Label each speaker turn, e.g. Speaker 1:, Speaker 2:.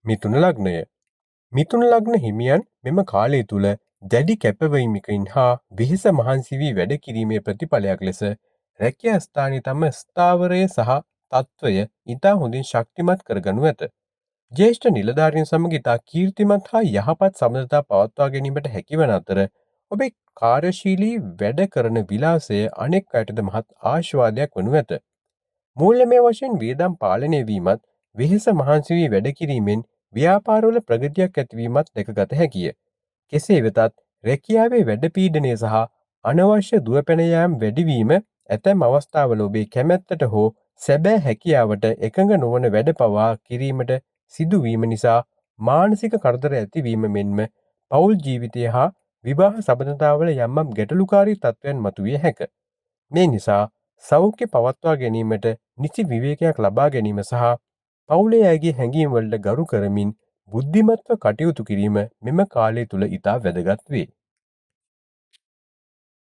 Speaker 1: මිථුන ලග්නය. මිථුන ලග්න හිමියන් මෙම කාලය තුළ දැඩි කැපවීමකින් හා වෙහෙස මහන්සි වී වැඩ කිරීමේ ප්‍රතිඵලයක් ලෙස රැකියා ස්ථානයේ තම ස්ථාවරය සහ තත්ත්වය ඉතා හොඳින් ශක්තිමත් කරගනු ඇත. ජ්‍යෙෂ්ඨ නිලධාරීන් සමග ඉතා කීර්තිමත් හා යහපත් සබඳතා පවත්වා ගැනීමට හැකිවන අතර ඔබේ කාර්යශීලී වැඩ කරන විලාසය අනෙක් අයටද මහත් ආශිර්වාදයක් වනු ඇත. මූල්‍යමය වශයෙන් වියදම් පාලනය වීමත් වෙහෙස මහන්සි වී වැඩ කිරීමෙන් ව්‍යාපාරවල ප්‍රගතියක් ඇතිවීමත් දැකගත හැකිය. කෙසේ වෙතත් රැකියාවේ වැඩපීඩනය සහ අනවශ්‍ය දුවපැන යාම් වැඩිවීම ඇතැම් අවස්ථාවල ඔබේ කැමැත්තට හෝ සැබෑ හැකියාවට එකඟ නොවන වැඩ පවා කිරීමට සිදුවීම නිසා මානසික කරදර ඇතිවීම මෙන්ම පවුල් ජීවිතය හා විවාහ සබඳතාවල යම්මම් ගැටලුකාරී තත්ත්වයන් මතුවිය හැක. මේ නිසා සෞඛ්‍ය පවත්වා ගැනීමට නිසි විවේකයක් ලබා ගැනීම සහ පවුලේ අයගේ හැඟීම්වලට ගරු කරමින් බුද්ධිමත්ව කටයුතු කිරීම මෙම කාලය තුළ ඉතා වැදගත් වේ.